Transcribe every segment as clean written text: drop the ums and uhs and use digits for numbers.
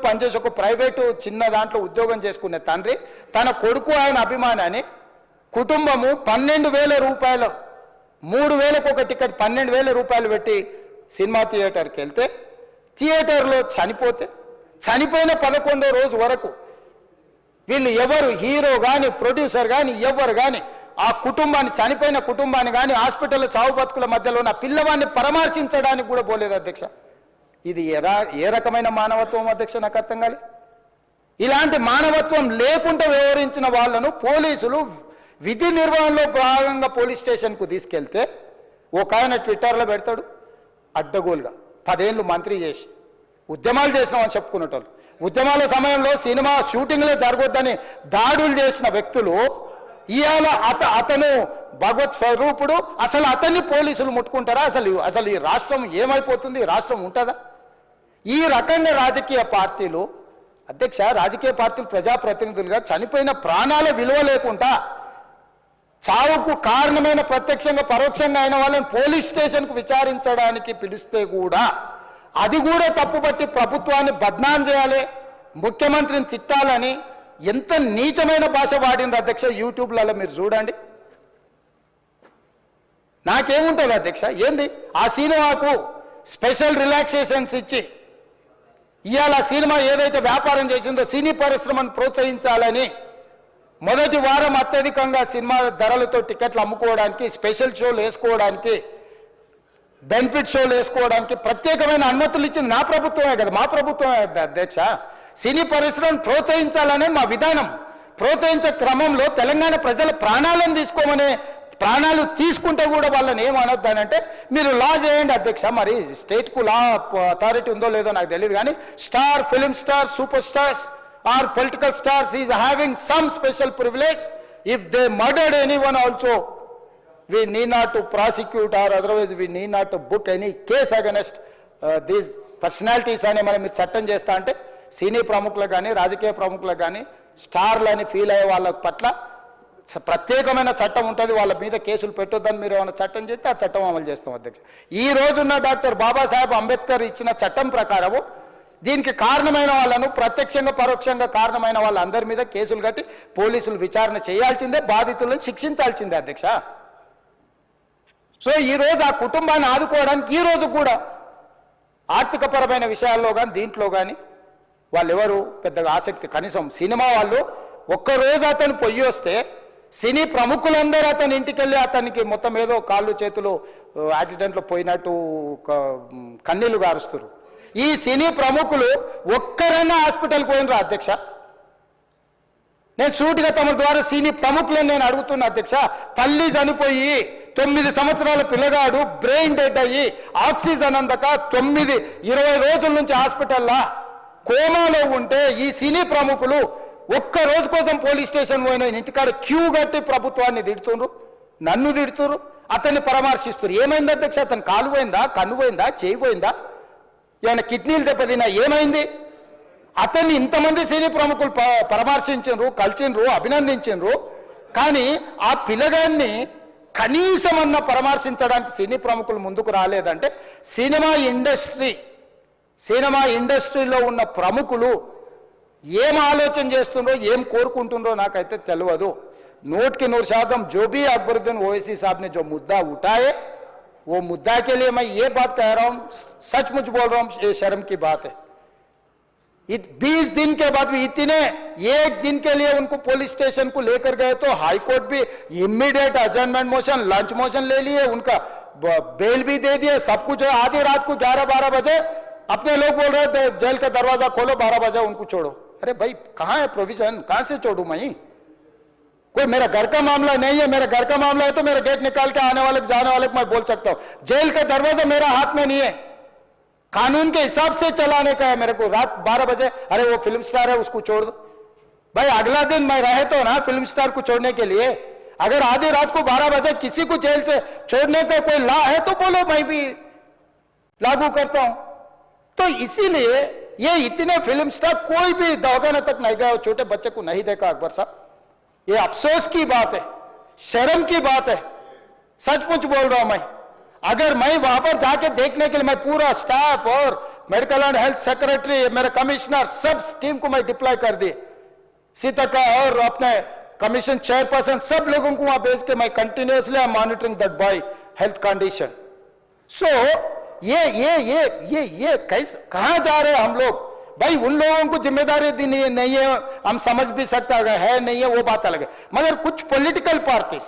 పనిచేసి ఒక ప్రైవేటు చిన్న దాంట్లో ఉద్యోగం చేసుకునే తండ్రి తన కొడుకు ఆయన అభిమానాన్ని కుటుంబము 12,000 రూపాయలు 3,000కు ఒక టికెట్ 12,000 రూపాయలు పెట్టి సినిమా థియేటర్కి వెళ్తే థియేటర్లో చనిపోతే చనిపోయిన 11వ రోజు వరకు వీళ్ళు ఎవరు హీరో కానీ ప్రొడ్యూసర్ కానీ ఎవరు కానీ ఆ కుటుంబాన్ని చనిపోయిన కుటుంబాన్ని కానీ హాస్పిటల్లో చావు బతుకుల మధ్యలో ఉన్న పిల్లవాడిని పరామర్శించడానికి కూడా పోలేదు అధ్యక్ష. ఇది ఏ రకమైన మానవత్వం అధ్యక్ష? నాకు అర్థం కాలే. ఇలాంటి మానవత్వం లేకుండా వ్యవహరించిన వాళ్ళను పోలీసులు విధి నిర్వహణలో భాగంగా పోలీస్ స్టేషన్కు తీసుకెళ్తే ఒక ఆయన ట్విట్టర్లో పెడతాడు అడ్డగోలుగా 10 ఏళ్ళు మంత్రి చేసి ఉద్యమాలు చేసినామని చెప్పుకునేటోళ్ళు, ఉద్యమాల సమయంలో సినిమా షూటింగ్లో జరగొద్దని దాడులు చేసిన వ్యక్తులు ఇవాళ అతను భగవత్ స్వరూపుడు, అసలు అతన్ని పోలీసులు ముట్టుకుంటారా? అసలు ఈ రాష్ట్రం ఏమైపోతుంది? రాష్ట్రం ఉంటుందా? ఈ రకంగా రాజకీయ పార్టీలు అధ్యక్ష, రాజకీయ పార్టీలు ప్రజాప్రతినిధులుగా చనిపోయిన ప్రాణాల విలువ లేకుండా చావుకు కారణమైన ప్రత్యక్షంగా పరోక్షంగా అయిన వాళ్ళని పోలీస్ స్టేషన్కు విచారించడానికి పిలిస్తే కూడా అది కూడా తప్పుపట్టి ప్రభుత్వాన్ని బద్నాం చేయాలి, ముఖ్యమంత్రిని తిట్టాలని ఎంత నీచమైన భాష వాడింది అధ్యక్ష. యూట్యూబ్లలో మీరు చూడండి. నాకేముంటుంది అధ్యక్ష? ఏంది ఆ సినిమాకు స్పెషల్ రిలాక్సేషన్స్ ఇచ్చి ఇవాళ సినిమా ఏదైతే వ్యాపారం చేసిందో సినీ పరిశ్రమను ప్రోత్సహించాలని మొదటి వారం అత్యధికంగా సినిమా ధరలతో టికెట్లు అమ్ముకోవడానికి, స్పెషల్ షోలు వేసుకోవడానికి, బెనిఫిట్ షోలు వేసుకోవడానికి ప్రత్యేకమైన అనుమతులు ఇచ్చింది నా ప్రభుత్వమే కదా, మా ప్రభుత్వమే అధ్యక్ష. సినీ పరిశ్రమను ప్రోత్సహించాలనే మా విధానం. ప్రోత్సహించే క్రమంలో తెలంగాణ ప్రజల ప్రాణాలను తీసుకోమనే ప్రాణాలు తీసుకుంటే కూడా వాళ్ళని ఏమనొద్దానంటే మీరు లా చేయండి అధ్యక్ష. మరి స్టేట్కు లా అథారిటీ ఉందో లేదో నాకు తెలియదు కానీ star, film star, super stars or political stars is having some special privilege. If they murdered anyone also we need not to prosecute or otherwise we need not to book any case against these personalities అని మనం మీరు చట్టం చేస్తా అంటే సినీ ప్రముఖులకు కానీ రాజకీయ ప్రముఖులకు కానీ స్టార్లని ఫీల్ అయ్యే వాళ్ళ పట్ల ప్రత్యేకమైన చట్టం ఉంటుంది, వాళ్ళ మీద కేసులు పెట్టొద్దని మీరు ఏమైనా చట్టం చేస్తే ఆ చట్టం అమలు చేస్తాం అధ్యక్ష. ఈ రోజున్న డాక్టర్ బాబాసాహెబ్ అంబేద్కర్ ఇచ్చిన చట్టం ప్రకారము దీనికి కారణమైన వాళ్ళను ప్రత్యక్షంగా పరోక్షంగా కారణమైన వాళ్ళందరి మీద కేసులు కట్టి పోలీసులు విచారణ చేయాల్సిందే, బాధితులను శిక్షించాల్సిందే అధ్యక్ష. సో ఈరోజు ఆ కుటుంబాన్ని ఆదుకోవడానికి ఈరోజు కూడా ఆర్థికపరమైన విషయాల్లో కానీ దీంట్లో కానీ వాళ్ళు ఎవరు పెద్దగా ఆసక్తి, కనీసం సినిమా వాళ్ళు ఒక్కరోజు అతను పొయ్యి వస్తే సినీ ప్రముఖులందరూ అతని ఇంటికి వెళ్ళి అతనికి మొత్తం ఏదో కాళ్ళు చేతులు యాక్సిడెంట్లో పోయినట్టు కన్నీళ్లు గారుస్తారు. ఈ సినీ ప్రముఖులు ఒక్కరైనా హాస్పిటల్కి పోయినరా అధ్యక్ష? నేను సూటిగా తమ ద్వారా సినీ ప్రముఖులను నేను అడుగుతున్నా అధ్యక్ష. తల్లి చనిపోయి 9 సంవత్సరాల పిల్లగాడు బ్రెయిన్ డెడ్ అయ్యి ఆక్సిజన్ అందక 20 రోజుల నుంచి హాస్పిటల్లో కోమాలో ఉంటే ఈ సినీ ప్రముఖులు ఒక్క రోజు కోసం పోలీస్ స్టేషన్ పోయిన ఇంటికాడ క్యూ కట్టి ప్రభుత్వాన్ని తిడుతున్నారు, నన్ను తిడుతున్నారు, అతన్ని పరామర్శిస్తున్నారు. ఏమైంది అధ్యక్ష? అతను కాలు పోయిందా, కన్ను పోయిందా, చేయి పోయిందా, ఏమైనా కిడ్నీలు దెబ్బతిన్నా, ఏమైంది? అతన్ని ఇంతమంది సినీ ప్రముఖులు పరామర్శించారు, కలిసిండ్రు, అభినందించారు. కానీ ఆ పిల్లగాన్ని కనీసం అన్న పరామర్శించడానికి సినీ ప్రముఖులు ముందుకు రాలేదంటే సినిమా ఇండస్ట్రీలో ఉన్న ప్రముఖులు ఏం ఆలోచన చేస్తుండ్రో, ఏం కోరుకుంటుండ్రో నాకైతే తెలియదు. 100% 100% जो भी अकबरुद्दीन ओवैसी साहब ने जो मुद्दा उठाए वो मुद्दा के लिए मैं ये बात कह रहा हूँ, सचमुच बोल रहा हूँ, ये शर्म की बात है. 20 दिन के बाद भी एक दिन के लिए उनको पुलिस स्टेशन को लेकर गए तो हाईकोर्ट भी इमीडिएट अजर्नमेंट मोशन, लंच मोशन ले लिए, उनका बेल भी दे दिए, सब कुछ है. आधी रात को 11-12 बजे अपने लोग बोल रहे थे जेल का दरवाजा खोलो, 12 बजे उनको छोड़ो. अरे भाई कहाँ है प्रोविजन? कहाँ से छोड़ू मैं? कोई मेरा घर का मामला नहीं है. मेरा घर का मामला है तो मेरा गेट निकाल के आने वाले जाने वाले को मैं बोल सकता हूँ. जेल का दरवाजा मेरा हाथ में नहीं है, कानून के हिसाब से चलाने का है मेरे को. रात 12 बजे अरे वो फिल्म स्टार है उसको छोड़ दो. भाई अगला दिन मैं रहे तो ना फिल्म स्टार को छोड़ने के लिए. अगर आधी रात को 12 बजे किसी को जेल से छोड़ने का कोई लॉ है तो बोलो, मैं भी लागू करता हूं. तो इसीलिए ये इतने फिल्म स्टार कोई भी दवाखाना तक नहीं गया, छोटे बच्चे को नहीं देखा अकबर साहब. ये अफसोस की बात है, शर्म की बात है. सचमुच बोल रहा हूं मैं. अगर मैं वहां पर जाके देखने के लिए मैं पूरा स्टाफ और मेडिकल एंड हेल्थ सेक्रेटरी, मेरे कमिश्नर, सब टीम को मैं डिप्लॉय कर दी। सीता और अपने कमीशन चेयरपर्सन सब लोगों को वहां भेज के मैं continuously I am monitoring that boy health condition. So ये कैसे कहां जा रहे हैं हम लोग? भाई उन लोगों को जिम्मेदारी दी नहीं है, हम समझ भी सकते है नहीं है वो बात अलग है, मगर कुछ पॉलिटिकल पार्टीज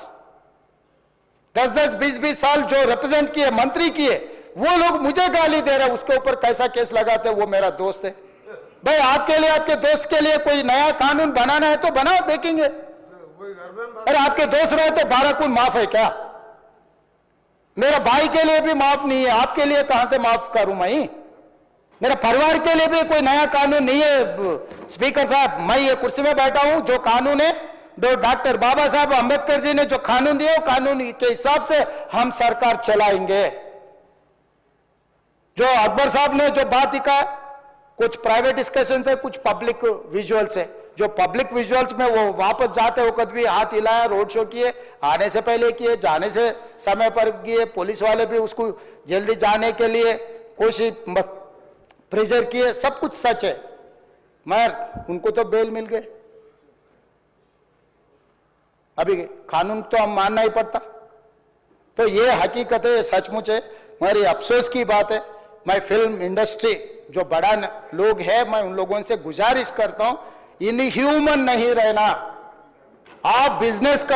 10-10, 20-20 साल जो रिप्रेजेंट किए, मंत्री किए, वो लोग मुझे गाली दे रहे हैं, उसके ऊपर कैसा केस लगाते हैं? वो मेरा दोस्त है। भाई आपके लिए, आपके दोस्त के लिए कोई नया कानून बनाना है तो बनाओ, देखेंगे। अरे आपके दोस्त रहे तो 12 खून माफ है क्या? मेरा भाई के लिए भी माफ नहीं है, आपके लिए कहां से माफ करूं मैं? मेरे परिवार के लिए भी कोई नया कानून नहीं है। स्पीकर साहब, मैं ये कुर्सी में बैठा हूं, जो कानून है, जो डॉक्टर बाबा साहब अंबेडकर जी ने जो कानून दिया, वो कानून के हिसाब से हम सरकार चलाएंगे। जो अकबर साहब ने जो बात लिखा, कुछ प्राइवेट डिस्कशन है, कुछ पब्लिक विजुअल्स है। जो पब्लिक विजुअल्स में वो वापस जाते वक्त भी हाथ हिलाया, रोड शो किए, आने से पहले किए, जाने से समय पर किए, पुलिस वाले भी उसको जल्दी जाने के लिए कोशिश प्रेशर किए, सब कुछ सच है, मगर उनको तो बेल मिल गए। अभी कानून तो हम मानना ही पड़ता। तो ये हकीकत है, सचमुच है, मगर अफसोस की बात है। मैं फिल्म इंडस्ट्री जो बड़ा लोग है, मैं उन लोगों से गुजारिश करता हूं, इनह्यूमन नहीं रहना। आप बिजनेस करो।